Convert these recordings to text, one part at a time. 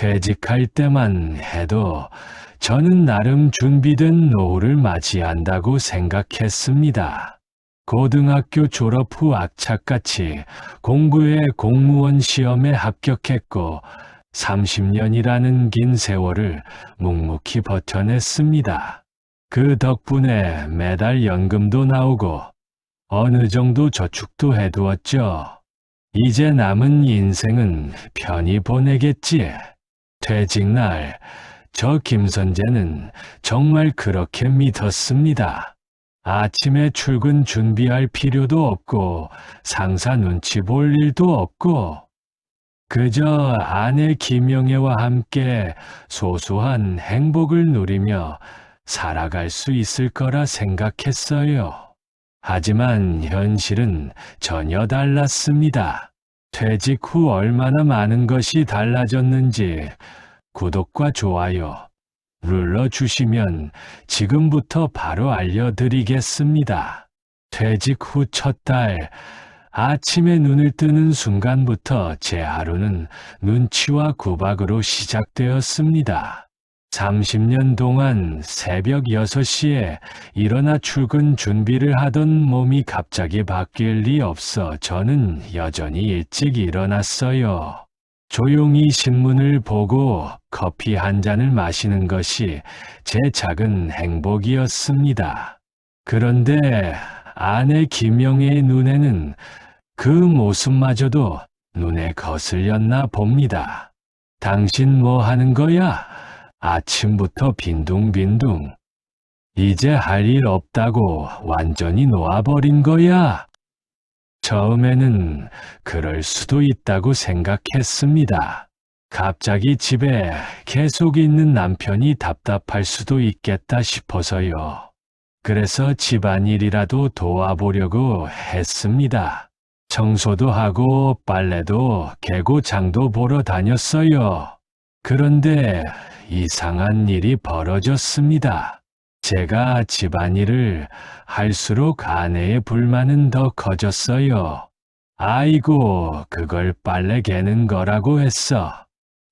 퇴직할 때만 해도 저는 나름 준비된 노후를 맞이한다고 생각했습니다. 고등학교 졸업 후 악착같이 공부해 공무원 시험에 합격했고 30년이라는 긴 세월을 묵묵히 버텨냈습니다. 그 덕분에 매달 연금도 나오고 어느 정도 저축도 해두었죠. 이제 남은 인생은 편히 보내겠지. 퇴직날, 저 김선재는 정말 그렇게 믿었습니다. 아침에 출근 준비할 필요도 없고 상사 눈치 볼 일도 없고 그저 아내 김영애와 함께 소소한 행복을 누리며 살아갈 수 있을 거라 생각했어요. 하지만 현실은 전혀 달랐습니다. 퇴직 후 얼마나 많은 것이 달라졌는지 구독과 좋아요 눌러주시면 지금부터 바로 알려드리겠습니다. 퇴직 후 첫 달, 아침에 눈을 뜨는 순간부터 제 하루는 눈치와 구박으로 시작되었습니다. 30년 동안 새벽 6시에 일어나 출근 준비를 하던 몸이 갑자기 바뀔 리 없어 저는 여전히 일찍 일어났어요. 조용히 신문을 보고 커피 한 잔을 마시는 것이 제 작은 행복이었습니다. 그런데 아내 김영애의 눈에는 그 모습마저도 눈에 거슬렸나 봅니다. 당신 뭐 하는 거야? 아침부터 빈둥빈둥. 이제 할 일 없다고 완전히 놓아버린 거야? 처음에는 그럴 수도 있다고 생각했습니다. 갑자기 집에 계속 있는 남편이 답답할 수도 있겠다 싶어서요. 그래서 집안일이라도 도와보려고 했습니다. 청소도 하고 빨래도 개고 장도 보러 다녔어요. 그런데 이상한 일이 벌어졌습니다. 제가 집안일을 할수록 아내의 불만은 더 커졌어요. 아이고, 그걸 빨래 개는 거라고 했어.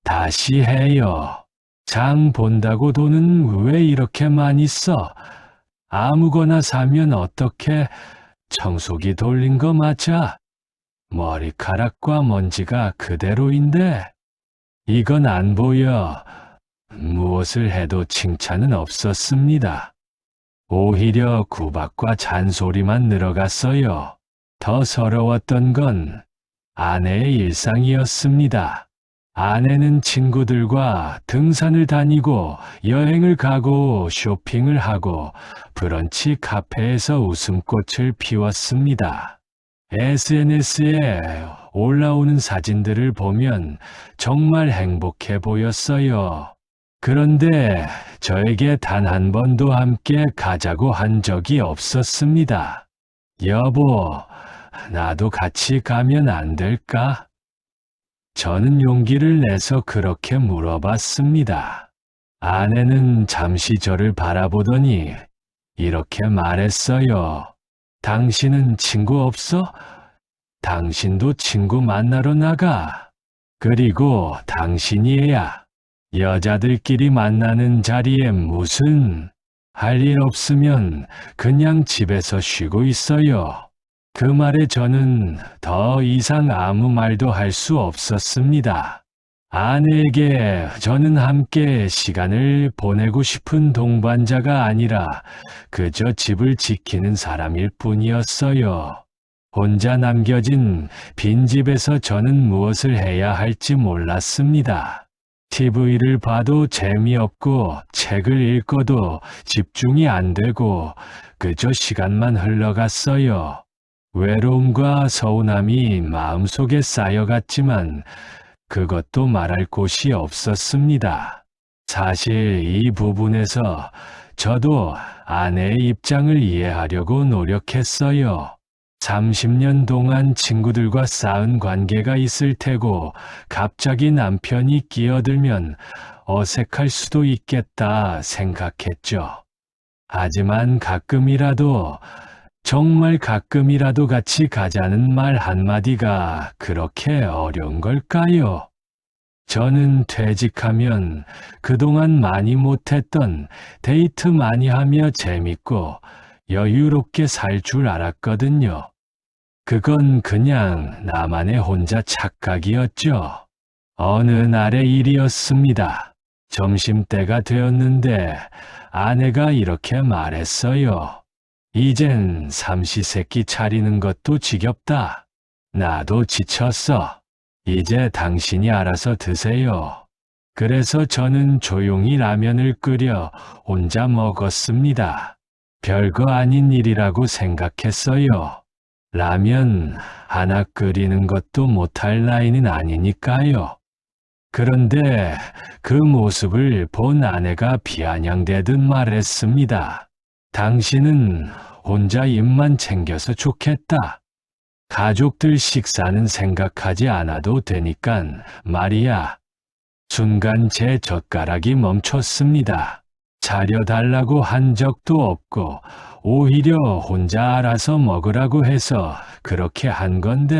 다시 해요. 장 본다고 돈은 왜 이렇게 많이 써? 아무거나 사면 어떻게? 청소기 돌린 거 맞아? 머리카락과 먼지가 그대로인데? 이건 안 보여. 무엇을 해도 칭찬은 없었습니다. 오히려 구박과 잔소리만 늘어갔어요. 더 서러웠던 건 아내의 일상이었습니다. 아내는 친구들과 등산을 다니고 여행을 가고 쇼핑을 하고 브런치 카페에서 웃음꽃을 피웠습니다. SNS에 올라오는 사진들을 보면 정말 행복해 보였어요. 그런데 저에게 단 한 번도 함께 가자고 한 적이 없었습니다. 여보, 나도 같이 가면 안 될까? 저는 용기를 내서 그렇게 물어봤습니다. 아내는 잠시 저를 바라보더니 이렇게 말했어요. 당신은 친구 없어? 당신도 친구 만나러 나가. 그리고 당신이야. 여자들끼리 만나는 자리에 무슨 할 일 없으면 그냥 집에서 쉬고 있어요. 그 말에 저는 더 이상 아무 말도 할 수 없었습니다. 아내에게 저는 함께 시간을 보내고 싶은 동반자가 아니라 그저 집을 지키는 사람일 뿐이었어요. 혼자 남겨진 빈집에서 저는 무엇을 해야 할지 몰랐습니다. TV를 봐도 재미없고 책을 읽어도 집중이 안 되고 그저 시간만 흘러갔어요. 외로움과 서운함이 마음속에 쌓여갔지만 그것도 말할 곳이 없었습니다. 사실 이 부분에서 저도 아내의 입장을 이해하려고 노력했어요. 30년 동안 친구들과 쌓은 관계가 있을 테고 갑자기 남편이 끼어들면 어색할 수도 있겠다 생각했죠. 하지만 가끔이라도, 정말 가끔이라도 같이 가자는 말 한마디가 그렇게 어려운 걸까요? 저는 퇴직하면 그동안 많이 못했던 데이트 많이 하며 재밌고 여유롭게 살 줄 알았거든요. 그건 그냥 나만의 혼자 착각이었죠. 어느 날의 일이었습니다. 점심때가 되었는데 아내가 이렇게 말했어요. 이젠 삼시세끼 차리는 것도 지겹다. 나도 지쳤어. 이제 당신이 알아서 드세요. 그래서 저는 조용히 라면을 끓여 혼자 먹었습니다. 별거 아닌 일이라고 생각했어요. 라면 하나 끓이는 것도 못할 나이는 아니니까요. 그런데 그 모습을 본 아내가 비아냥대듯 말했습니다. 당신은 혼자 입만 챙겨서 좋겠다. 가족들 식사는 생각하지 않아도 되니깐 말이야. 순간 제 젓가락이 멈췄습니다. 차려달라고 한 적도 없고 오히려 혼자 알아서 먹으라고 해서 그렇게 한 건데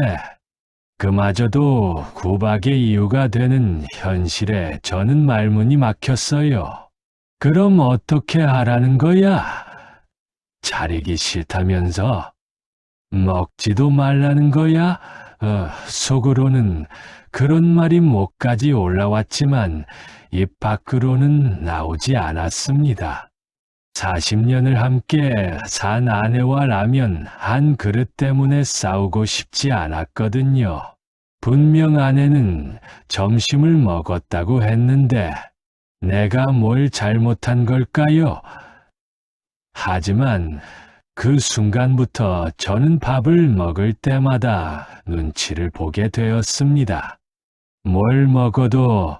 그마저도 구박의 이유가 되는 현실에 저는 말문이 막혔어요. 그럼 어떻게 하라는 거야? 차리기 싫다면서? 먹지도 말라는 거야? 속으로는 그런 말이 목까지 올라왔지만 입 밖으로는 나오지 않았습니다. 40년을 함께 산 아내와 라면 한 그릇 때문에 싸우고 싶지 않았거든요. 분명 아내는 점심을 먹었다고 했는데 내가 뭘 잘못한 걸까요? 하지만 그 순간부터 저는 밥을 먹을 때마다 눈치를 보게 되었습니다. 뭘 먹어도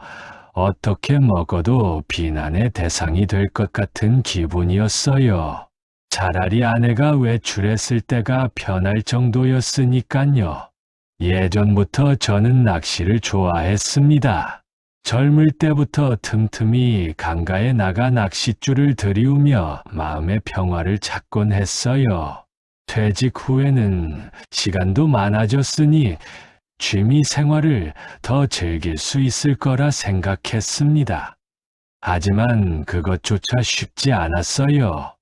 어떻게 먹어도 비난의 대상이 될 것 같은 기분이었어요. 차라리 아내가 외출했을 때가 편할 정도였으니깐요. 예전부터 저는 낚시를 좋아했습니다. 젊을 때부터 틈틈이 강가에 나가 낚싯줄을 들이우며 마음의 평화를 찾곤 했어요. 퇴직 후에는 시간도 많아졌으니 취미 생활을 더 즐길 수 있을 거라 생각했습니다. 하지만 그것조차 쉽지 않았어요.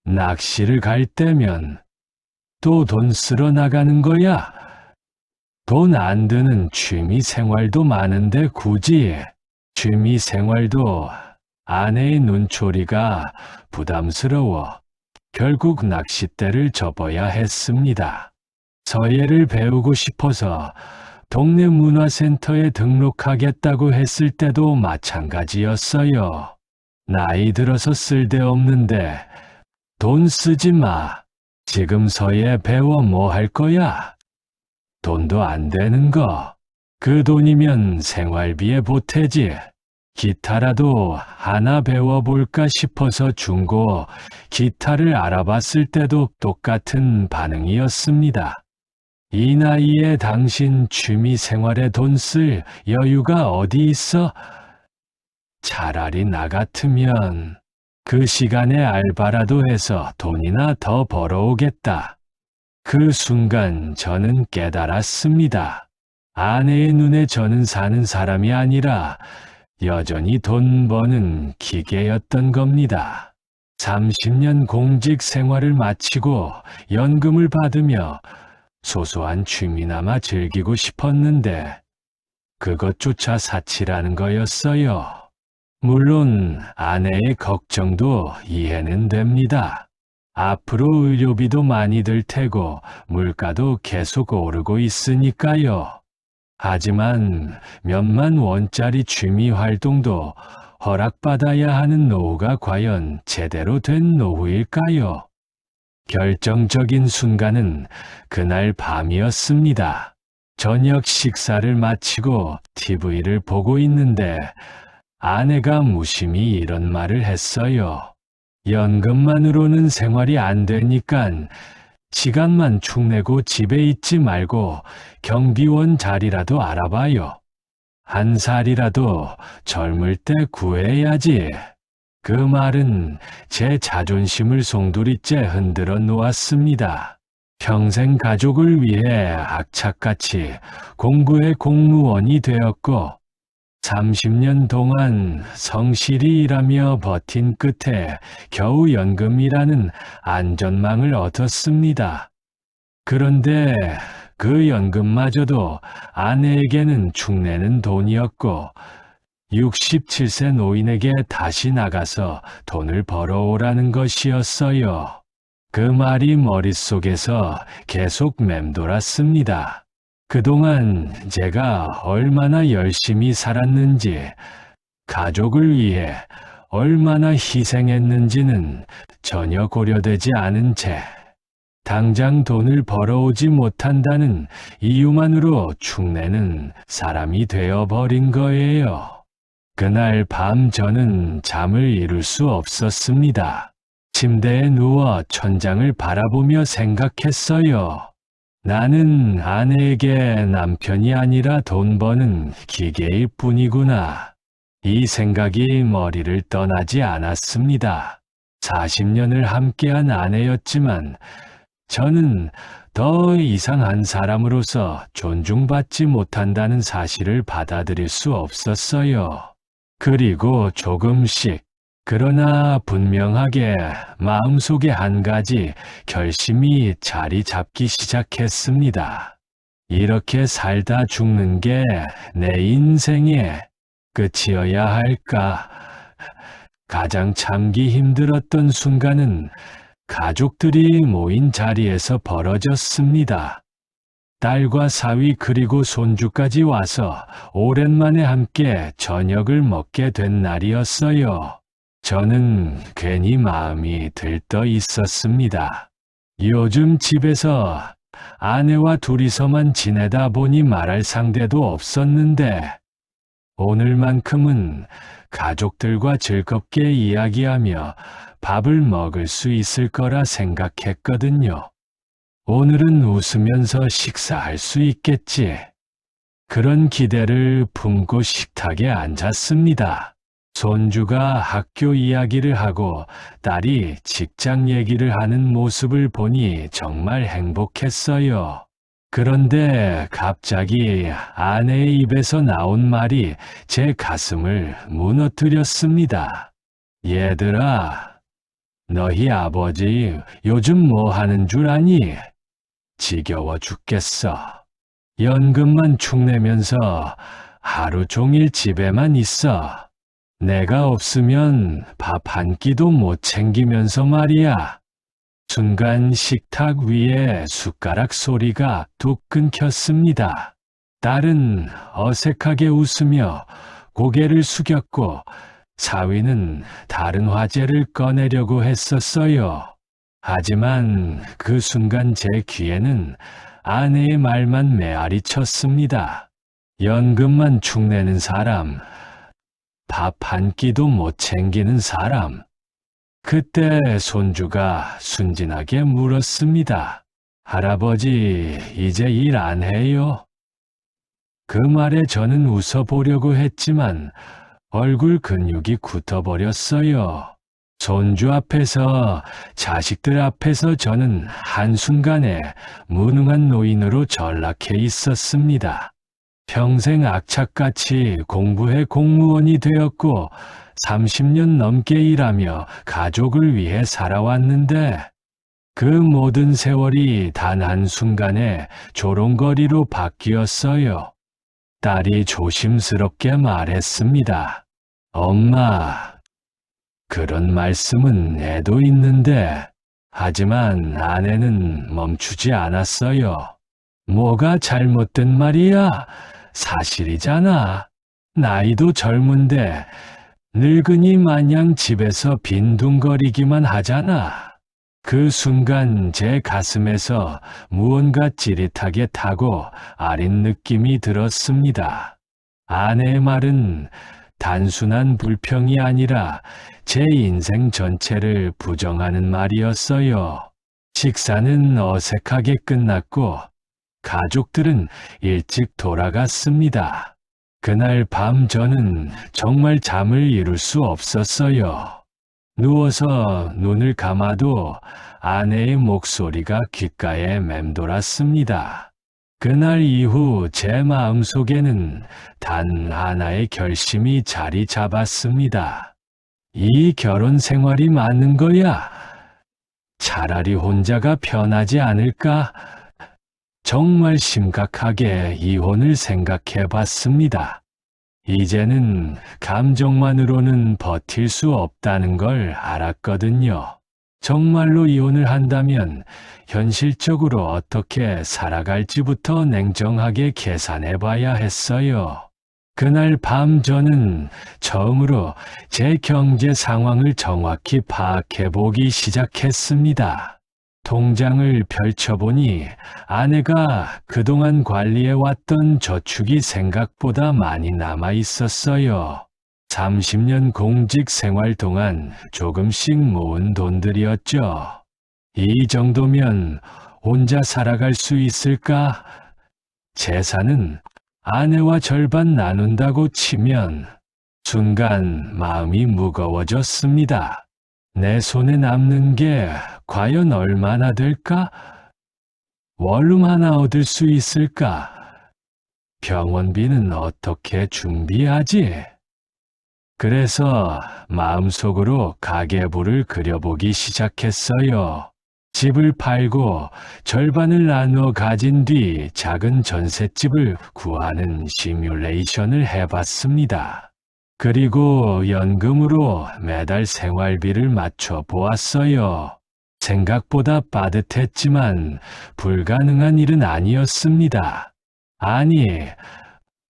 낚시를 갈 때면 또 돈 쓰러 나가는 거야. 돈 안 드는 취미 생활도 많은데 굳이 취미 생활도 아내의 눈초리가 부담스러워 결국 낚싯대를 접어야 했습니다. 서예를 배우고 싶어서 동네 문화센터에 등록하겠다고 했을 때도 마찬가지였어요. 나이 들어서 쓸데없는데 돈 쓰지 마. 지금 서예 배워 뭐 할 거야? 돈도 안 되는 거. 그 돈이면 생활비에 보태지. 기타라도 하나 배워볼까 싶어서 중고 기타를 알아봤을 때도 똑같은 반응이었습니다. 이 나이에 당신 취미 생활에 돈 쓸 여유가 어디 있어? 차라리 나 같으면 그 시간에 알바라도 해서 돈이나 더 벌어오겠다. 그 순간 저는 깨달았습니다. 아내의 눈에 저는 사는 사람이 아니라 여전히 돈 버는 기계였던 겁니다. 30년 공직 생활을 마치고 연금을 받으며 소소한 취미나마 즐기고 싶었는데 그것조차 사치라는 거였어요. 물론 아내의 걱정도 이해는 됩니다. 앞으로 의료비도 많이 들 테고 물가도 계속 오르고 있으니까요. 하지만 몇만 원짜리 취미 활동도 허락받아야 하는 노후가 과연 제대로 된 노후일까요? 결정적인 순간은 그날 밤이었습니다. 저녁 식사를 마치고 TV를 보고 있는데 아내가 무심히 이런 말을 했어요. 연금만으로는 생활이 안 되니깐 시간만 축내고 집에 있지 말고 경비원 자리라도 알아봐요. 한 살이라도 젊을 때 구해야지. 그 말은 제 자존심을 송두리째 흔들어 놓았습니다. 평생 가족을 위해 악착같이 공부해 공무원이 되었고 30년 동안 성실히 일하며 버틴 끝에 겨우 연금이라는 안전망을 얻었습니다. 그런데 그 연금마저도 아내에게는 축내는 돈이었고 67세 노인에게 다시 나가서 돈을 벌어오라는 것이었어요. 그 말이 머릿속에서 계속 맴돌았습니다. 그동안 제가 얼마나 열심히 살았는지, 가족을 위해 얼마나 희생했는지는 전혀 고려되지 않은 채 당장 돈을 벌어오지 못한다는 이유만으로 축내는 사람이 되어버린 거예요. 그날 밤 저는 잠을 이룰 수 없었습니다. 침대에 누워 천장을 바라보며 생각했어요. 나는 아내에게 남편이 아니라 돈 버는 기계일 뿐이구나. 이 생각이 머리를 떠나지 않았습니다. 40년을 함께한 아내였지만 저는 더 이상한 사람으로서 존중받지 못한다는 사실을 받아들일 수 없었어요. 그리고 조금씩, 그러나 분명하게 마음속에 한 가지 결심이 자리 잡기 시작했습니다. 이렇게 살다 죽는 게 내 인생의 끝이어야 할까? 가장 참기 힘들었던 순간은 가족들이 모인 자리에서 벌어졌습니다. 딸과 사위 그리고 손주까지 와서 오랜만에 함께 저녁을 먹게 된 날이었어요. 저는 괜히 마음이 들떠 있었습니다. 요즘 집에서 아내와 둘이서만 지내다 보니 말할 상대도 없었는데 오늘만큼은 가족들과 즐겁게 이야기하며 밥을 먹을 수 있을 거라 생각했거든요. 오늘은 웃으면서 식사할 수 있겠지. 그런 기대를 품고 식탁에 앉았습니다. 손주가 학교 이야기를 하고 딸이 직장 얘기를 하는 모습을 보니 정말 행복했어요. 그런데 갑자기 아내의 입에서 나온 말이 제 가슴을 무너뜨렸습니다. 얘들아, 너희 아버지 요즘 뭐 하는 줄 아니? 지겨워 죽겠어. 연금만 축내면서 하루 종일 집에만 있어. 내가 없으면 밥 한 끼도 못 챙기면서 말이야. 순간 식탁 위에 숟가락 소리가 뚝 끊겼습니다. 딸은 어색하게 웃으며 고개를 숙였고 사위는 다른 화제를 꺼내려고 했었어요. 하지만 그 순간 제 귀에는 아내의 말만 메아리 쳤습니다. 연금만 축내는 사람, 밥 한 끼도 못 챙기는 사람. 그때 손주가 순진하게 물었습니다. 할아버지, 이제 일 안 해요? 그 말에 저는 웃어보려고 했지만 얼굴 근육이 굳어버렸어요. 손주 앞에서, 자식들 앞에서 저는 한순간에 무능한 노인으로 전락해 있었습니다. 평생 악착같이 공부해 공무원이 되었고 30년 넘게 일하며 가족을 위해 살아왔는데 그 모든 세월이 단 한순간에 조롱거리로 바뀌었어요. 딸이 조심스럽게 말했습니다. 엄마, 그런 말씀은 애도 있는데, 하지만 아내는 멈추지 않았어요. 뭐가 잘못된 말이야? 사실이잖아. 나이도 젊은데 늙은이 마냥 집에서 빈둥거리기만 하잖아. 그 순간 제 가슴에서 무언가 찌릿하게 타고 아린 느낌이 들었습니다. 아내의 말은 단순한 불평이 아니라 제 인생 전체를 부정하는 말이었어요. 식사는 어색하게 끝났고 가족들은 일찍 돌아갔습니다. 그날 밤 저는 정말 잠을 이룰 수 없었어요. 누워서 눈을 감아도 아내의 목소리가 귓가에 맴돌았습니다. 그날 이후 제 마음속에는 단 하나의 결심이 자리 잡았습니다. 이 결혼 생활이 맞는 거야. 차라리 혼자가 편하지 않을까? 정말 심각하게 이혼을 생각해 봤습니다. 이제는 감정만으로는 버틸 수 없다는 걸 알았거든요. 정말로 이혼을 한다면 현실적으로 어떻게 살아갈지부터 냉정하게 계산해 봐야 했어요. 그날 밤 저는 처음으로 제 경제 상황을 정확히 파악해 보기 시작했습니다. 통장을 펼쳐보니 아내가 그동안 관리해왔던 저축이 생각보다 많이 남아 있었어요. 30년 공직 생활 동안 조금씩 모은 돈들이었죠. 이 정도면 혼자 살아갈 수 있을까? 재산은 아내와 절반 나눈다고 치면 순간 마음이 무거워졌습니다. 내 손에 남는 게 과연 얼마나 될까? 원룸 하나 얻을 수 있을까? 병원비는 어떻게 준비하지? 그래서 마음속으로 가계부를 그려보기 시작했어요. 집을 팔고 절반을 나누어 가진 뒤 작은 전셋집을 구하는 시뮬레이션을 해봤습니다. 그리고 연금으로 매달 생활비를 맞춰 보았어요. 생각보다 빠듯했지만 불가능한 일은 아니었습니다. 아니,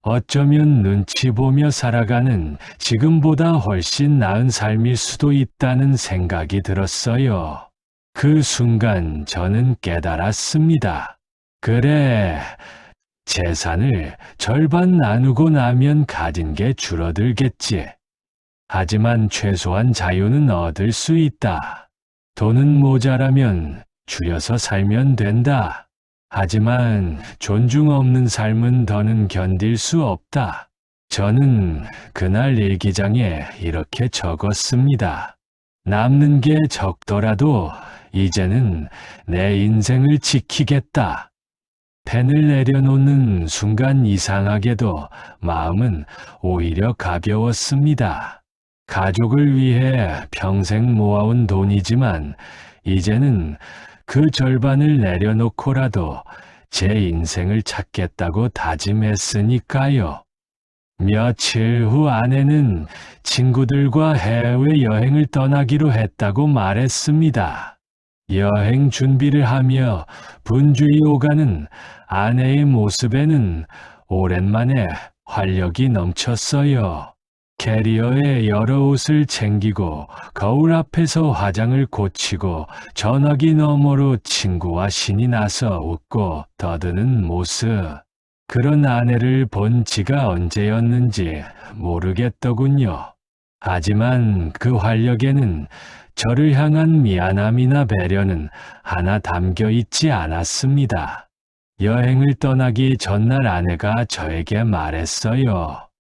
어쩌면 눈치 보며 살아가는 지금보다 훨씬 나은 삶일 수도 있다는 생각이 들었어요. 그 순간 저는 깨달았습니다. 그래, 재산을 절반 나누고 나면 가진 게 줄어들겠지. 하지만 최소한 자유는 얻을 수 있다. 돈은 모자라면 줄여서 살면 된다. 하지만 존중 없는 삶은 더는 견딜 수 없다. 저는 그날 일기장에 이렇게 적었습니다. 남는 게 적더라도 이제는 내 인생을 지키겠다. 펜을 내려놓는 순간 이상하게도 마음은 오히려 가벼웠습니다. 가족을 위해 평생 모아온 돈이지만 이제는 그 절반을 내려놓고라도 제 인생을 찾겠다고 다짐했으니까요. 며칠 후 아내는 친구들과 해외여행을 떠나기로 했다고 말했습니다. 여행 준비를 하며 분주히 오가는 아내의 모습에는 오랜만에 활력이 넘쳤어요. 캐리어에 여러 옷을 챙기고 거울 앞에서 화장을 고치고 전화기 너머로 친구와 신이 나서 웃고 떠드는 모습. 그런 아내를 본 지가 언제였는지 모르겠더군요. 하지만 그 활력에는 저를 향한 미안함이나 배려는 하나 담겨 있지 않았습니다. 여행을 떠나기 전날 아내가 저에게 말했어요.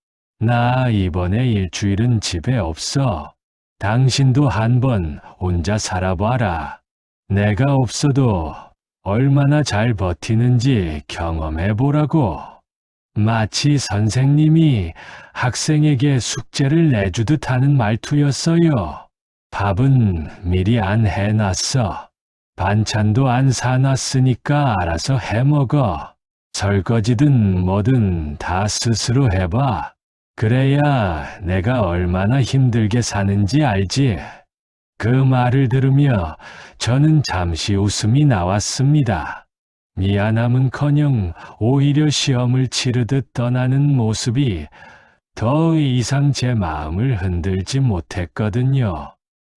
나 이번에 일주일은 집에 없어. 당신도 한번 혼자 살아봐라. 내가 없어도 얼마나 잘 버티는지 경험해보라고. 마치 선생님이 학생에게 숙제를 내주듯 하는 말투였어요. 밥은 미리 안 해놨어. 반찬도 안 사놨으니까 알아서 해먹어. 설거지든 뭐든 다 스스로 해봐. 그래야 내가 얼마나 힘들게 사는지 알지. 그 말을 들으며 저는 잠시 웃음이 나왔습니다. 미안함은커녕 오히려 시험을 치르듯 떠나는 모습이 더 이상 제 마음을 흔들지 못했거든요.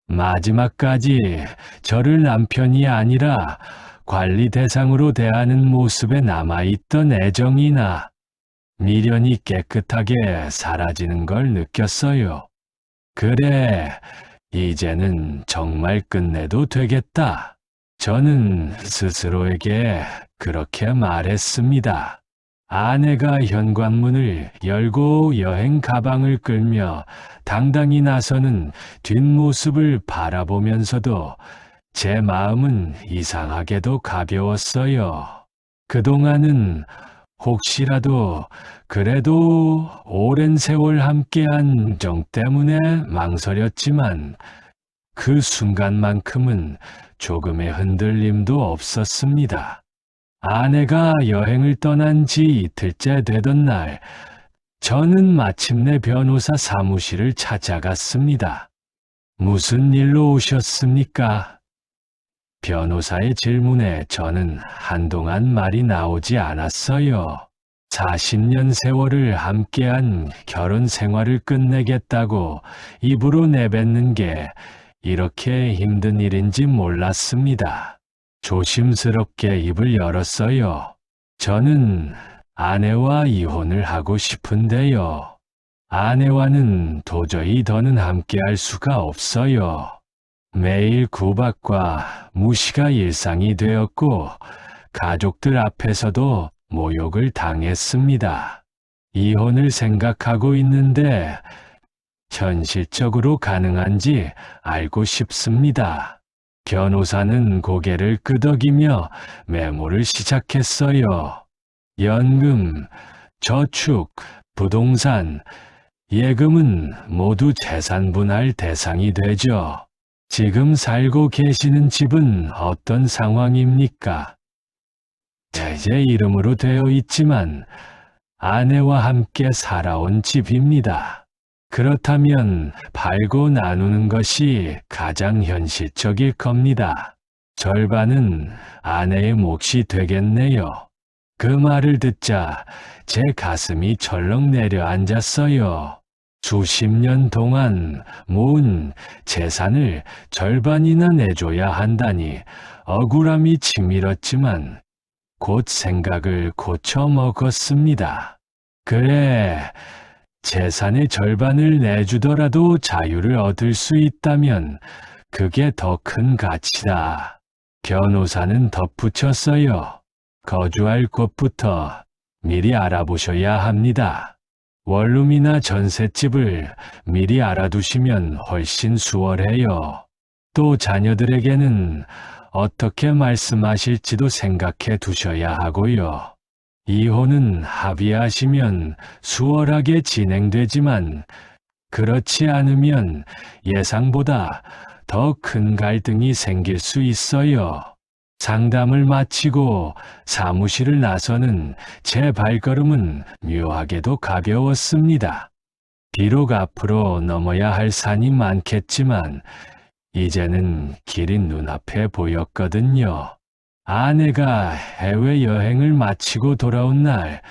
마지막까지 저를 남편이 아니라 관리 대상으로 대하는 모습에 남아있던 애정이나 미련이 깨끗하게 사라지는 걸 느꼈어요. 그래, 이제는 정말 끝내도 되겠다. 저는 스스로에게 그렇게 말했습니다. 아내가 현관문을 열고 여행 가방을 끌며 당당히 나서는 뒷모습을 바라보면서도 제 마음은 이상하게도 가벼웠어요. 그동안은 혹시라도 그래도 오랜 세월 함께한 정 때문에 망설였지만 그 순간만큼은 조금의 흔들림도 없었습니다. 아내가 여행을 떠난 지 이틀째 되던 날, 저는 마침내 변호사 사무실을 찾아갔습니다. 무슨 일로 오셨습니까? 변호사의 질문에 저는 한동안 말이 나오지 않았어요. 40년 세월을 함께한 결혼 생활을 끝내겠다고 입으로 내뱉는 게 이렇게 힘든 일인지 몰랐습니다. 조심스럽게 입을 열었어요. 저는 아내와 이혼을 하고 싶은데요. 아내와는 도저히 더는 함께할 수가 없어요. 매일 구박과 무시가 일상이 되었고 가족들 앞에서도 모욕을 당했습니다. 이혼을 생각하고 있는데 현실적으로 가능한지 알고 싶습니다. 변호사는 고개를 끄덕이며 메모를 시작했어요. 연금, 저축, 부동산, 예금은 모두 재산분할 대상이 되죠. 지금 살고 계시는 집은 어떤 상황입니까? 제 이름으로 되어 있지만 아내와 함께 살아온 집입니다. 그렇다면 팔고 나누는 것이 가장 현실적일 겁니다. 절반은 아내의 몫이 되겠네요. 그 말을 듣자 제 가슴이 철렁 내려앉았어요. 수십 년 동안 모은 재산을 절반이나 내줘야 한다니 억울함이 치밀었지만 곧 생각을 고쳐 먹었습니다. 그래, 재산의 절반을 내주더라도 자유를 얻을 수 있다면 그게 더 큰 가치다. 변호사는 덧붙였어요. 거주할 곳부터 미리 알아보셔야 합니다. 원룸이나 전셋집을 미리 알아두시면 훨씬 수월해요. 또 자녀들에게는 어떻게 말씀하실지도 생각해 두셔야 하고요. 이혼은 합의하시면 수월하게 진행되지만 그렇지 않으면 예상보다 더 큰 갈등이 생길 수 있어요. 상담을 마치고 사무실을 나서는 제 발걸음은 묘하게도 가벼웠습니다. 비록 앞으로 넘어야 할 산이 많겠지만 이제는 길이 눈앞에 보였거든요. 아내가 해외여행을 마치고 돌아온 날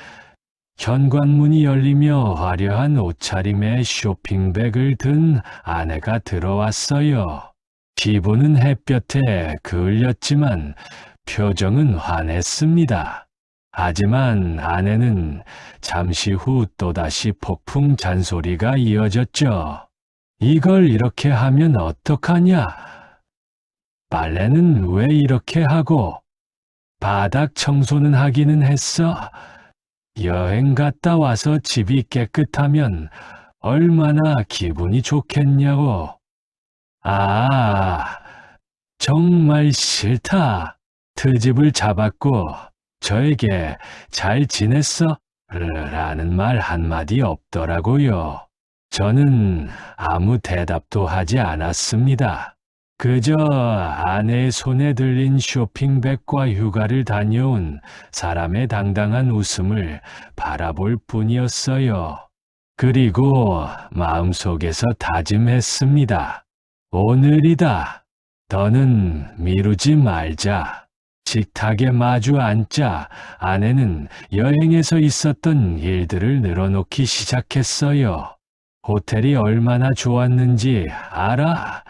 현관문이 열리며 화려한 옷차림의 쇼핑백을 든 아내가 들어왔어요. 피부는 햇볕에 그을렸지만 표정은 환했습니다. 하지만 아내는 잠시 후 또다시 폭풍 잔소리가 이어졌죠. 이걸 이렇게 하면 어떡하냐? 빨래는 왜 이렇게 하고? 바닥 청소는 하기는 했어? 여행 갔다 와서 집이 깨끗하면 얼마나 기분이 좋겠냐고. 아, 정말 싫다. 트집을 잡았고 저에게 잘 지냈어? 라는 말 한마디 없더라고요. 저는 아무 대답도 하지 않았습니다. 그저 아내의 손에 들린 쇼핑백과 휴가를 다녀온 사람의 당당한 웃음을 바라볼 뿐이었어요. 그리고 마음속에서 다짐했습니다. 오늘이다. 더는 미루지 말자. 식탁에 마주 앉자 아내는 여행에서 있었던 일들을 늘어놓기 시작했어요. 호텔이 얼마나 좋았는지 알아?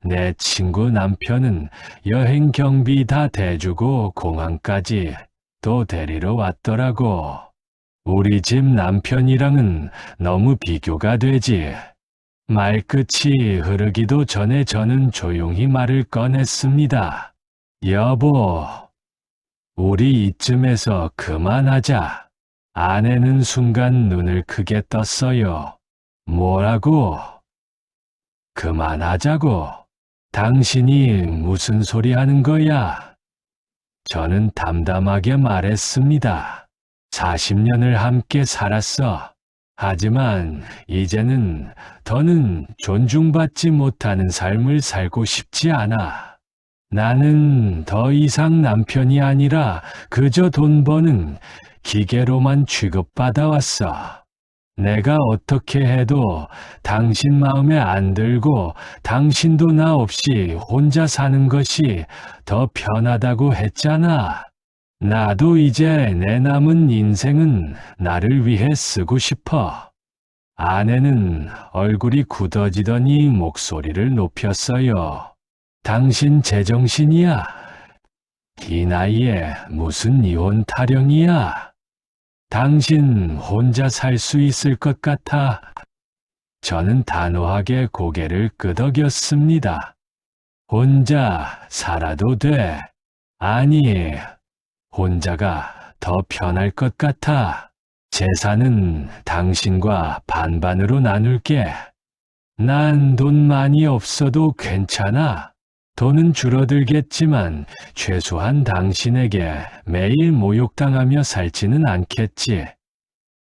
내 친구 남편은 여행 경비 다 대주고 공항까지 또 데리러 왔더라고. 우리 집 남편이랑은 너무 비교가 되지. 말끝이 흐르기도 전에 저는 조용히 말을 꺼냈습니다. 여보, 우리 이쯤에서 그만하자. 아내는 순간 눈을 크게 떴어요. 뭐라고? 그만하자고. 당신이 무슨 소리 하는 거야? 저는 담담하게 말했습니다. 40년을 함께 살았어. 하지만 이제는 더는 존중받지 못하는 삶을 살고 싶지 않아. 나는 더 이상 남편이 아니라 그저 돈 버는 기계로만 취급받아왔어. 내가 어떻게 해도 당신 마음에 안 들고 당신도 나 없이 혼자 사는 것이 더 편하다고 했잖아. 나도 이제 내 남은 인생은 나를 위해 쓰고 싶어. 아내는 얼굴이 굳어지더니 목소리를 높였어요. 당신 제정신이야? 이 나이에 무슨 이혼 타령이야? 당신 혼자 살 수 있을 것 같아? 저는 단호하게 고개를 끄덕였습니다. 혼자 살아도 돼. 아니, 혼자가 더 편할 것 같아. 재산은 당신과 반반으로 나눌게. 난 돈 많이 없어도 괜찮아. 돈은 줄어들겠지만 최소한 당신에게 매일 모욕당하며 살지는 않겠지.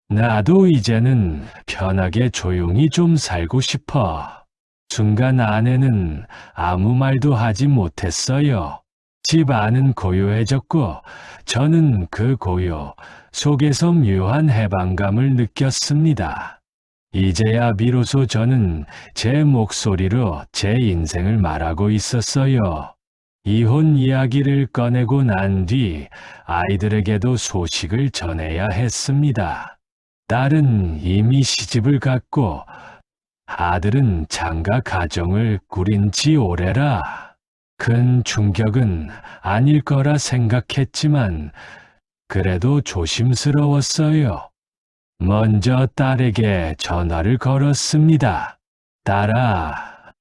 나도 이제는 편하게 조용히 좀 살고 싶어. 순간 아내는 아무 말도 하지 못했어요. 집 안은 고요해졌고 저는 그 고요 속에서 묘한 해방감을 느꼈습니다. 이제야 비로소 저는 제 목소리로 제 인생을 말하고 있었어요. 이혼 이야기를 꺼내고 난 뒤 아이들에게도 소식을 전해야 했습니다. 딸은 이미 시집을 갔고 아들은 장가 가정을 꾸린 지 오래라. 큰 충격은 아닐 거라 생각했지만 그래도 조심스러웠어요. 먼저 딸에게 전화를 걸었습니다. 딸아,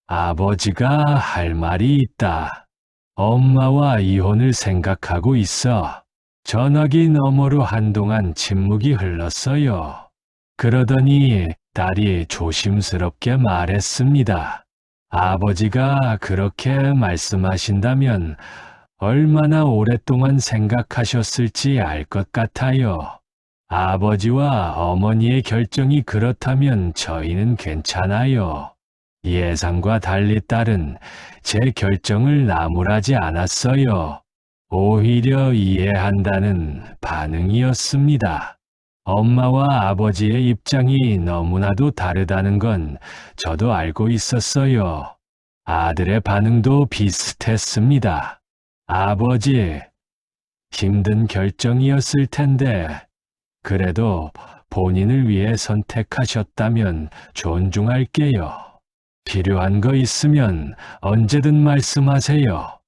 아버지가 할 말이 있다. 엄마와 이혼을 생각하고 있어. 전화기 너머로 한동안 침묵이 흘렀어요. 그러더니 딸이 조심스럽게 말했습니다. 아버지가 그렇게 말씀하신다면 얼마나 오랫동안 생각하셨을지 알 것 같아요. 아버지와 어머니의 결정이 그렇다면 저희는 괜찮아요. 예상과 달리 딸은 제 결정을 나무라지 않았어요. 오히려 이해한다는 반응이었습니다. 엄마와 아버지의 입장이 너무나도 다르다는 건 저도 알고 있었어요. 아들의 반응도 비슷했습니다. 아버지, 힘든 결정이었을 텐데, 그래도 본인을 위해 선택하셨다면 존중할게요. 필요한 거 있으면 언제든 말씀하세요.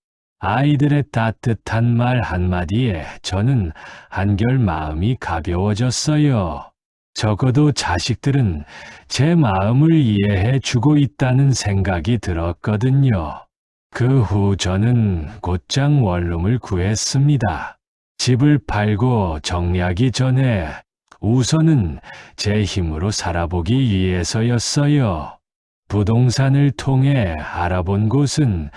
아이들의 따뜻한 말 한마디에 저는 한결 마음이 가벼워졌어요. 적어도 자식들은 제 마음을 이해해 주고 있다는 생각이 들었거든요. 그 후 저는 곧장 원룸을 구했습니다. 집을 팔고 정리하기 전에 우선은 제 힘으로 살아보기 위해서였어요. 부동산을 통해 알아본 곳은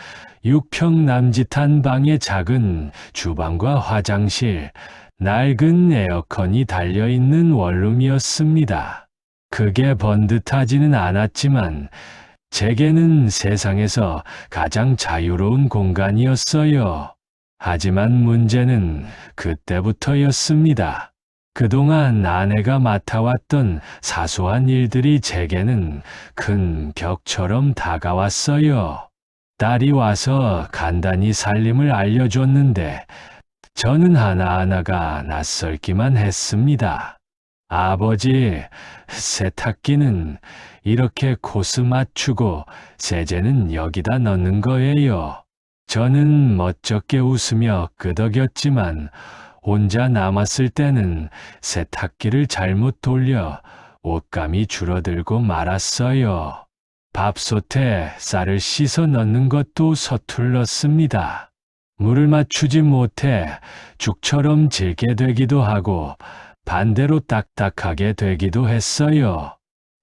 6평 남짓한 방의 작은 주방과 화장실, 낡은 에어컨이 달려있는 원룸이었습니다. 크게 번듯하지는 않았지만 제게는 세상에서 가장 자유로운 공간이었어요. 하지만 문제는 그때부터였습니다. 그동안 아내가 맡아왔던 사소한 일들이 제게는 큰 벽처럼 다가왔어요. 딸이 와서 간단히 살림을 알려줬는데 저는 하나하나가 낯설기만 했습니다. 아버지, 세탁기는 이렇게 코스 맞추고 세제는 여기다 넣는 거예요. 저는 멋쩍게 웃으며 끄덕였지만 혼자 남았을 때는 세탁기를 잘못 돌려 옷감이 줄어들고 말았어요. 밥솥에 쌀을 씻어 넣는 것도 서툴렀습니다. 물을 맞추지 못해 죽처럼 질게 되기도 하고 반대로 딱딱하게 되기도 했어요.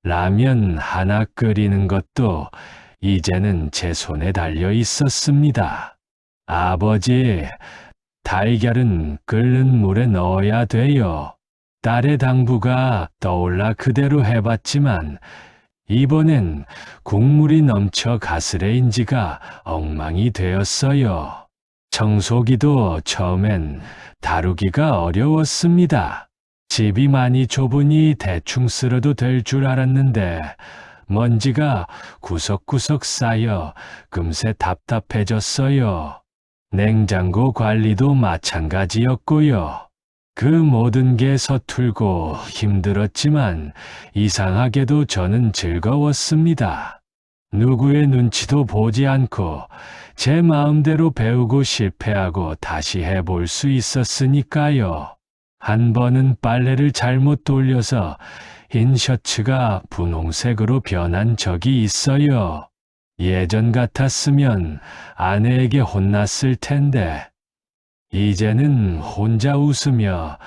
라면 하나 끓이는 것도 이제는 제 손에 달려 있었습니다. 아버지, 달걀은 끓는 물에 넣어야 돼요. 딸의 당부가 떠올라 그대로 해봤지만 이번엔 국물이 넘쳐 가스레인지가 엉망이 되었어요. 청소기도 처음엔 다루기가 어려웠습니다. 집이 많이 좁으니 대충 쓸어도 될 줄 알았는데 먼지가 구석구석 쌓여 금세 답답해졌어요. 냉장고 관리도 마찬가지였고요. 그 모든 게 서툴고 힘들었지만 이상하게도 저는 즐거웠습니다. 누구의 눈치도 보지 않고 제 마음대로 배우고 실패하고 다시 해볼 수 있었으니까요. 한 번은 빨래를 잘못 돌려서 흰 셔츠가 분홍색으로 변한 적이 있어요. 예전 같았으면 아내에게 혼났을 텐데 이제는 혼자 웃으며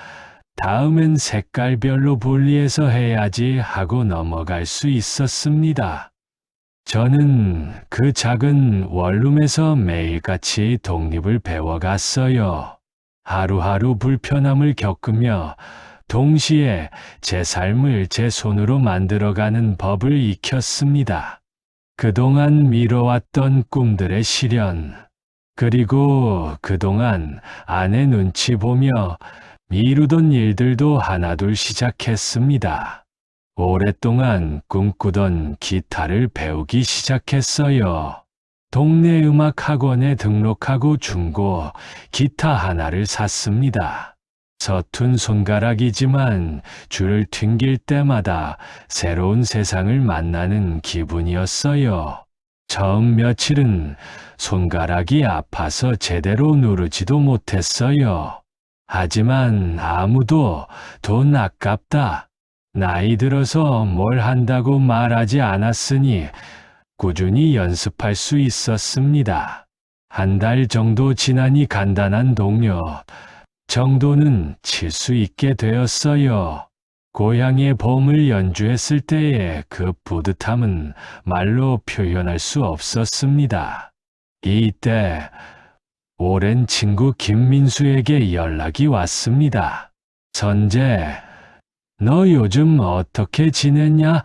다음엔 색깔별로 분리해서 해야지 하고 넘어갈 수 있었습니다. 저는 그 작은 원룸에서 매일같이 독립을 배워갔어요. 하루하루 불편함을 겪으며 동시에 제 삶을 제 손으로 만들어가는 법을 익혔습니다. 그동안 미뤄왔던 꿈들의 실현, 그리고 그동안 아내 눈치 보며 미루던 일들도 하나둘 시작했습니다. 오랫동안 꿈꾸던 기타를 배우기 시작했어요. 동네 음악 학원에 등록하고 중고 기타 하나를 샀습니다. 서툰 손가락이지만 줄을 튕길 때마다 새로운 세상을 만나는 기분이었어요. 처음 며칠은 손가락이 아파서 제대로 누르지도 못했어요. 하지만 아무도 돈 아깝다, 나이 들어서 뭘 한다고 말하지 않았으니 꾸준히 연습할 수 있었습니다. 한 달 정도 지나니 간단한 동요 정도는 칠 수 있게 되었어요. 고향의 봄을 연주했을 때의 그 뿌듯함은 말로 표현할 수 없었습니다. 이때 오랜 친구 김민수에게 연락이 왔습니다. 선재, 너 요즘 어떻게 지냈냐?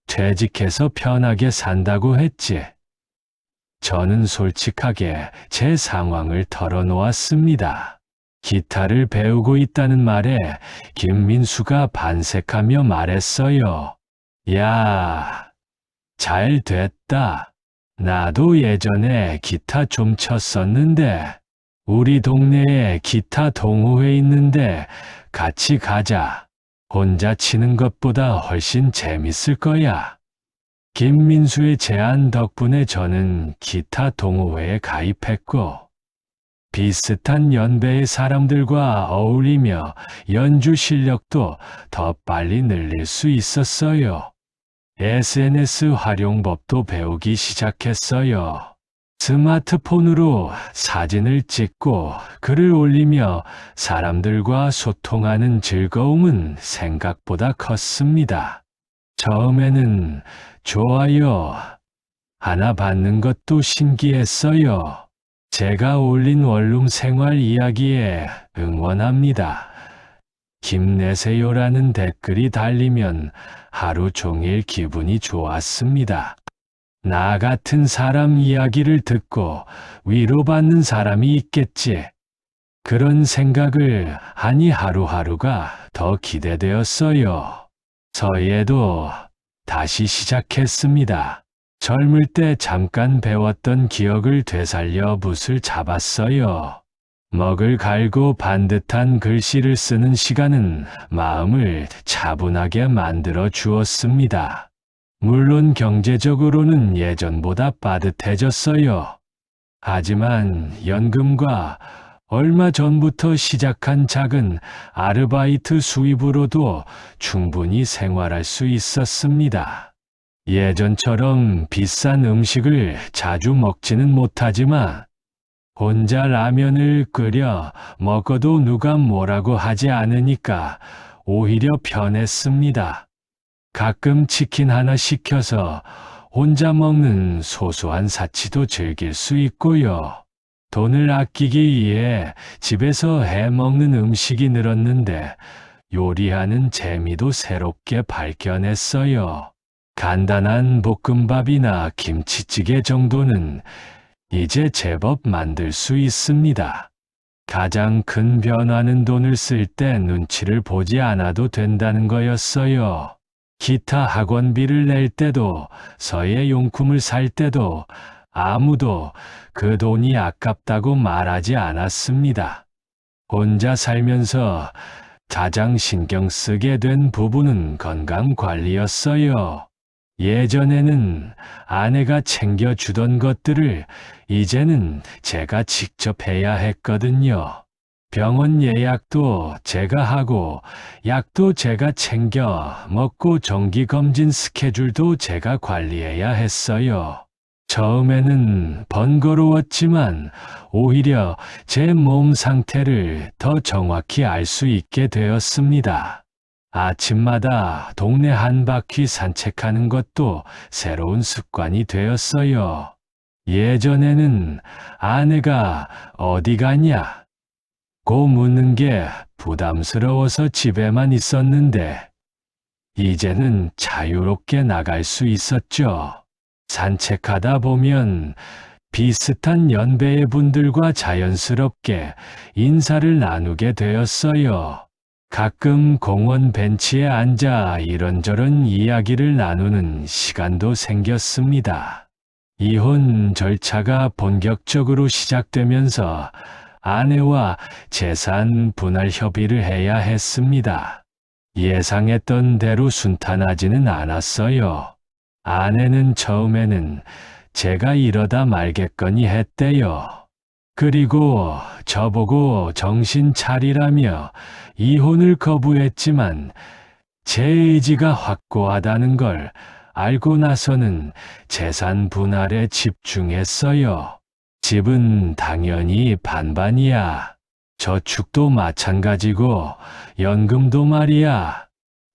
퇴직해서 편하게 산다고 했지. 저는 솔직하게 제 상황을 털어놓았습니다. 기타를 배우고 있다는 말에 김민수가 반색하며 말했어요. 야, 잘 됐다. 나도 예전에 기타 좀 쳤었는데 우리 동네에 기타 동호회 있는데 같이 가자. 혼자 치는 것보다 훨씬 재밌을 거야. 김민수의 제안 덕분에 저는 기타 동호회에 가입했고 비슷한 연배의 사람들과 어울리며 연주 실력도 더 빨리 늘릴 수 있었어요. SNS 활용법도 배우기 시작했어요. 스마트폰으로 사진을 찍고 글을 올리며 사람들과 소통하는 즐거움은 생각보다 컸습니다. 처음에는 좋아요 하나 받는 것도 신기했어요. 제가 올린 원룸 생활 이야기에 응원합니다. 힘내세요라는 댓글이 달리면 하루 종일 기분이 좋았습니다. 나 같은 사람 이야기를 듣고 위로받는 사람이 있겠지. 그런 생각을 하니 하루하루가 더 기대되었어요. 서예도 다시 시작했습니다. 젊을 때 잠깐 배웠던 기억을 되살려 붓을 잡았어요. 먹을 갈고 반듯한 글씨를 쓰는 시간은 마음을 차분하게 만들어 주었습니다. 물론 경제적으로는 예전보다 빠듯해졌어요. 하지만 연금과 얼마 전부터 시작한 작은 아르바이트 수입으로도 충분히 생활할 수 있었습니다. 예전처럼 비싼 음식을 자주 먹지는 못하지만 혼자 라면을 끓여 먹어도 누가 뭐라고 하지 않으니까 오히려 편했습니다. 가끔 치킨 하나 시켜서 혼자 먹는 소소한 사치도 즐길 수 있고요. 돈을 아끼기 위해 집에서 해먹는 음식이 늘었는데 요리하는 재미도 새롭게 발견했어요. 간단한 볶음밥이나 김치찌개 정도는 이제 제법 만들 수 있습니다. 가장 큰 변화는 돈을 쓸 때 눈치를 보지 않아도 된다는 거였어요. 기타 학원비를 낼 때도 서예 용품을 살 때도 아무도 그 돈이 아깝다고 말하지 않았습니다. 혼자 살면서 가장 신경 쓰게 된 부분은 건강 관리였어요. 예전에는 아내가 챙겨주던 것들을 이제는 제가 직접 해야 했거든요. 병원 예약도 제가 하고, 약도 제가 챙겨 먹고 정기검진 스케줄도 제가 관리해야 했어요. 처음에는 번거로웠지만 오히려 제 몸 상태를 더 정확히 알 수 있게 되었습니다. 아침마다 동네 한 바퀴 산책하는 것도 새로운 습관이 되었어요. 예전에는 아내가 어디 가냐? 고 묻는 게 부담스러워서 집에만 있었는데, 이제는 자유롭게 나갈 수 있었죠. 산책하다 보면 비슷한 연배의 분들과 자연스럽게 인사를 나누게 되었어요. 가끔 공원 벤치에 앉아 이런저런 이야기를 나누는 시간도 생겼습니다. 이혼 절차가 본격적으로 시작되면서 아내와 재산 분할 협의를 해야 했습니다. 예상했던 대로 순탄하지는 않았어요. 아내는 처음에는 제가 이러다 말겠거니 했대요. 그리고 저보고 정신 차리라며 이혼을 거부했지만 제 의지가 확고하다는 걸 알고 나서는 재산 분할에 집중했어요. 집은 당연히 반반이야. 저축도 마찬가지고 연금도 말이야.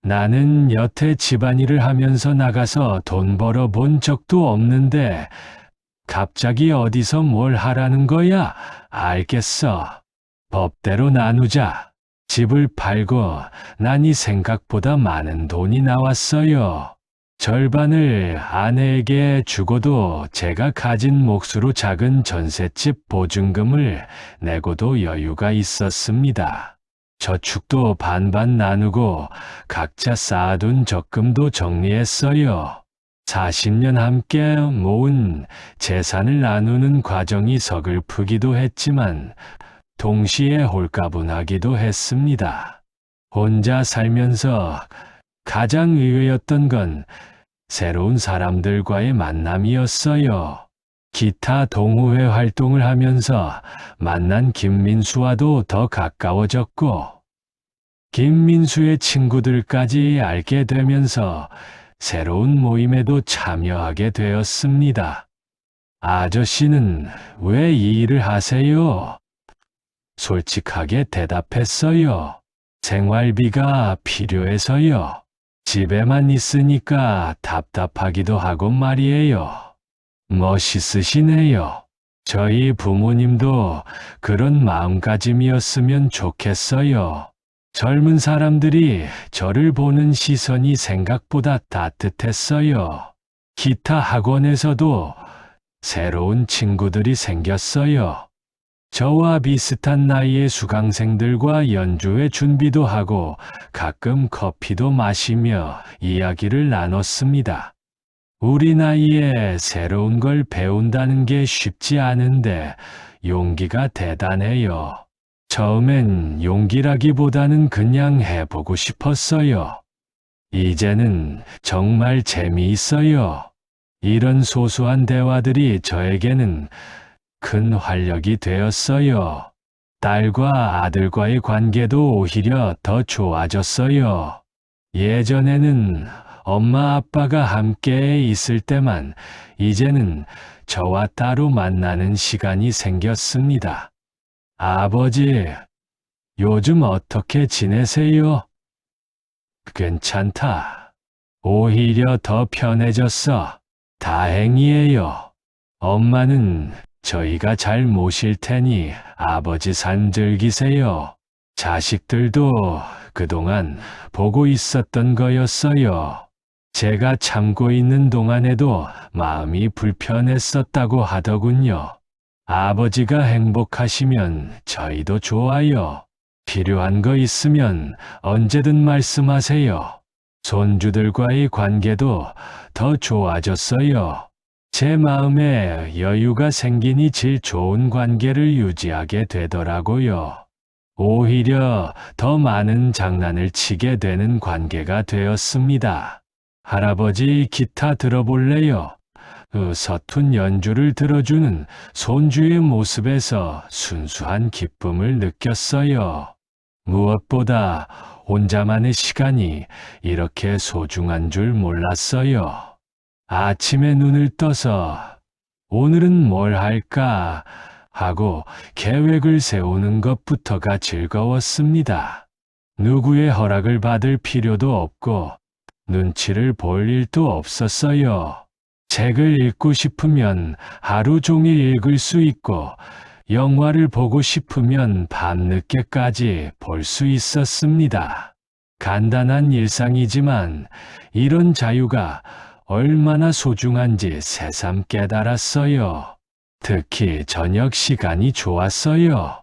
나는 여태 집안일을 하면서 나가서 돈 벌어 본 적도 없는데 갑자기 어디서 뭘 하라는 거야? 알겠어. 법대로 나누자. 집을 팔고 나니 생각보다 많은 돈이 나왔어요. 절반을 아내에게 주고도 제가 가진 몫으로 작은 전셋집 보증금을 내고도 여유가 있었습니다. 저축도 반반 나누고 각자 쌓아둔 적금도 정리했어요. 40년 함께 모은 재산을 나누는 과정이 서글프기도 했지만 동시에 홀가분하기도 했습니다. 혼자 살면서 가장 의외였던 건 새로운 사람들과의 만남이었어요. 기타 동호회 활동을 하면서 만난 김민수와도 더 가까워졌고, 김민수의 친구들까지 알게 되면서 새로운 모임에도 참여하게 되었습니다. 아저씨는 왜 이 일을 하세요? 솔직하게 대답했어요. 생활비가 필요해서요. 집에만 있으니까 답답하기도 하고 말이에요. 멋있으시네요. 저희 부모님도 그런 마음가짐이었으면 좋겠어요. 젊은 사람들이 저를 보는 시선이 생각보다 따뜻했어요. 기타 학원에서도 새로운 친구들이 생겼어요. 저와 비슷한 나이의 수강생들과 연주회 준비도 하고 가끔 커피도 마시며 이야기를 나눴습니다. 우리 나이에 새로운 걸 배운다는 게 쉽지 않은데 용기가 대단해요. 처음엔 용기라기보다는 그냥 해보고 싶었어요. 이제는 정말 재미있어요. 이런 소소한 대화들이 저에게는 큰 활력이 되었어요. 딸과 아들과의 관계도 오히려 더 좋아졌어요. 예전에는 엄마 아빠가 함께 있을 때만 이제는 저와 따로 만나는 시간이 생겼습니다. 아버지, 요즘 어떻게 지내세요? 괜찮다. 오히려 더 편해졌어. 다행이에요. 엄마는 저희가 잘 모실 테니 아버지 산 즐기세요. 자식들도 그동안 보고 있었던 거였어요. 제가 참고 있는 동안에도 마음이 불편했었다고 하더군요. 아버지가 행복하시면 저희도 좋아요. 필요한 거 있으면 언제든 말씀하세요. 손주들과의 관계도 더 좋아졌어요. 제 마음에 여유가 생기니 질 좋은 관계를 유지하게 되더라고요. 오히려 더 많은 장난을 치게 되는 관계가 되었습니다. 할아버지 기타 들어볼래요? 서툰 연주를 들어주는 손주의 모습에서 순수한 기쁨을 느꼈어요. 무엇보다 혼자만의 시간이 이렇게 소중한 줄 몰랐어요. 아침에 눈을 떠서 오늘은 뭘 할까 하고 계획을 세우는 것부터가 즐거웠습니다. 누구의 허락을 받을 필요도 없고 눈치를 볼 일도 없었어요. 책을 읽고 싶으면 하루 종일 읽을 수 있고 영화를 보고 싶으면 밤늦게까지 볼 수 있었습니다. 간단한 일상이지만 이런 자유가 얼마나 소중한지 새삼 깨달았어요. 특히 저녁 시간이 좋았어요.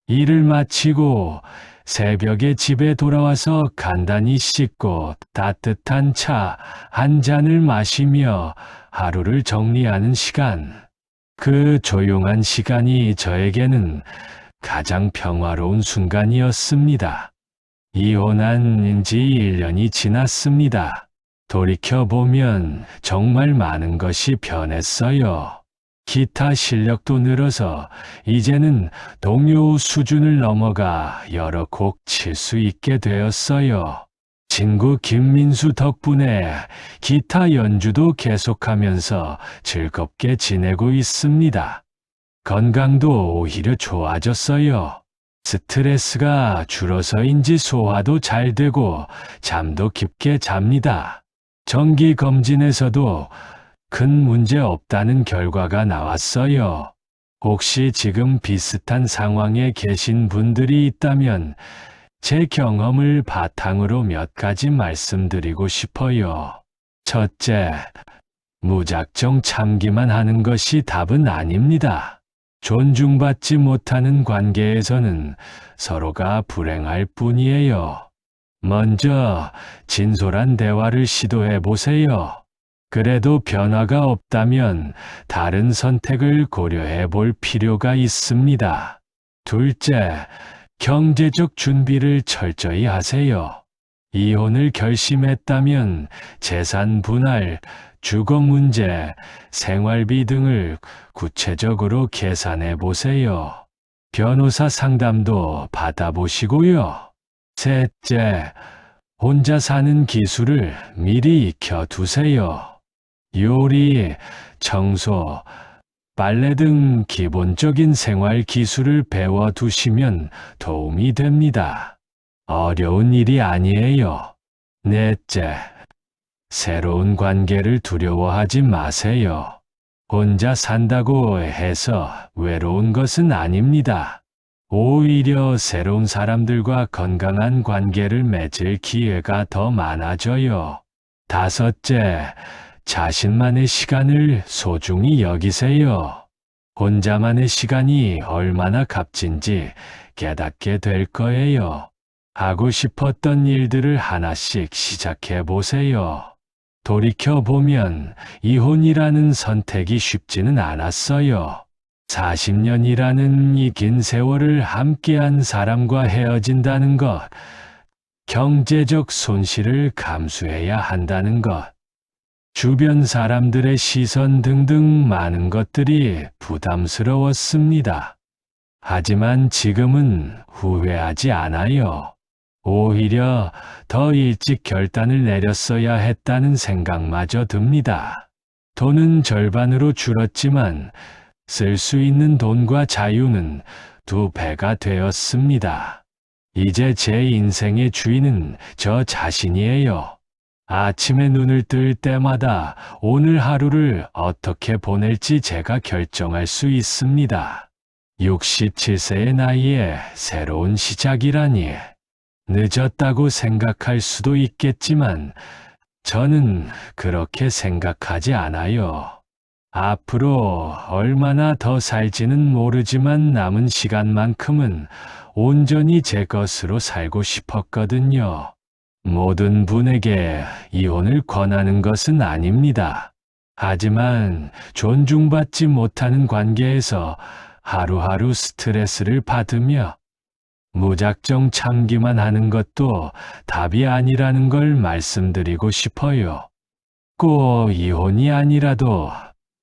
일을 마치고 새벽에 집에 돌아와서 간단히 씻고 따뜻한 차 한 잔을 마시며 하루를 정리하는 시간. 그 조용한 시간이 저에게는 가장 평화로운 순간이었습니다. 이혼한 지 1년이 지났습니다. 돌이켜보면 정말 많은 것이 변했어요. 기타 실력도 늘어서 이제는 동요 수준을 넘어가 여러 곡 칠 수 있게 되었어요. 친구 김민수 덕분에 기타 연주도 계속하면서 즐겁게 지내고 있습니다. 건강도 오히려 좋아졌어요. 스트레스가 줄어서인지 소화도 잘 되고 잠도 깊게 잡니다. 정기 검진에서도 큰 문제 없다는 결과가 나왔어요. 혹시 지금 비슷한 상황에 계신 분들이 있다면 제 경험을 바탕으로 몇 가지 말씀드리고 싶어요. 첫째, 무작정 참기만 하는 것이 답은 아닙니다. 존중받지 못하는 관계에서는 서로가 불행할 뿐이에요. 먼저 진솔한 대화를 시도해 보세요. 그래도 변화가 없다면 다른 선택을 고려해 볼 필요가 있습니다. 둘째, 경제적 준비를 철저히 하세요. 이혼을 결심했다면 재산 분할, 주거 문제, 생활비 등을 구체적으로 계산해 보세요. 변호사 상담도 받아보시고요. 셋째, 혼자 사는 기술을 미리 익혀두세요. 요리, 청소, 빨래 등 기본적인 생활 기술을 배워두시면 도움이 됩니다. 어려운 일이 아니에요. 넷째, 새로운 관계를 두려워하지 마세요. 혼자 산다고 해서 외로운 것은 아닙니다. 오히려 새로운 사람들과 건강한 관계를 맺을 기회가 더 많아져요. 다섯째, 자신만의 시간을 소중히 여기세요. 혼자만의 시간이 얼마나 값진지 깨닫게 될 거예요. 하고 싶었던 일들을 하나씩 시작해 보세요. 돌이켜보면 이혼이라는 선택이 쉽지는 않았어요. 40년이라는 이 긴 세월을 함께한 사람과 헤어진다는 것, 경제적 손실을 감수해야 한다는 것, 주변 사람들의 시선 등등 많은 것들이 부담스러웠습니다. 하지만 지금은 후회하지 않아요. 오히려 더 일찍 결단을 내렸어야 했다는 생각마저 듭니다. 돈은 절반으로 줄었지만 쓸 수 있는 돈과 자유는 2배가 되었습니다. 이제 제 인생의 주인은 저 자신이에요. 아침에 눈을 뜰 때마다 오늘 하루를 어떻게 보낼지 제가 결정할 수 있습니다. 67세의 나이에 새로운 시작이라니. 늦었다고 생각할 수도 있겠지만 저는 그렇게 생각하지 않아요. 앞으로 얼마나 더 살지는 모르지만 남은 시간만큼은 온전히 제 것으로 살고 싶었거든요. 모든 분에게 이혼을 권하는 것은 아닙니다. 하지만 존중받지 못하는 관계에서 하루하루 스트레스를 받으며 무작정 참기만 하는 것도 답이 아니라는 걸 말씀드리고 싶어요. 꼭 이혼이 아니라도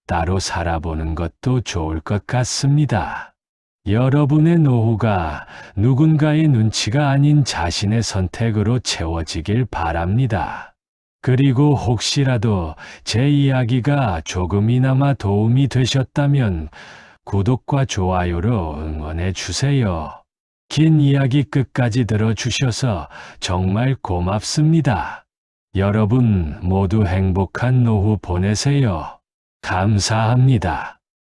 따로 살아보는 것도 좋을 것 같습니다. 여러분의 노후가 누군가의 눈치가 아닌 자신의 선택으로 채워지길 바랍니다. 그리고 혹시라도 제 이야기가 조금이나마 도움이 되셨다면 구독과 좋아요로 응원해 주세요. 긴 이야기 끝까지 들어주셔서 정말 고맙습니다. 여러분 모두 행복한 노후 보내세요. 감사합니다.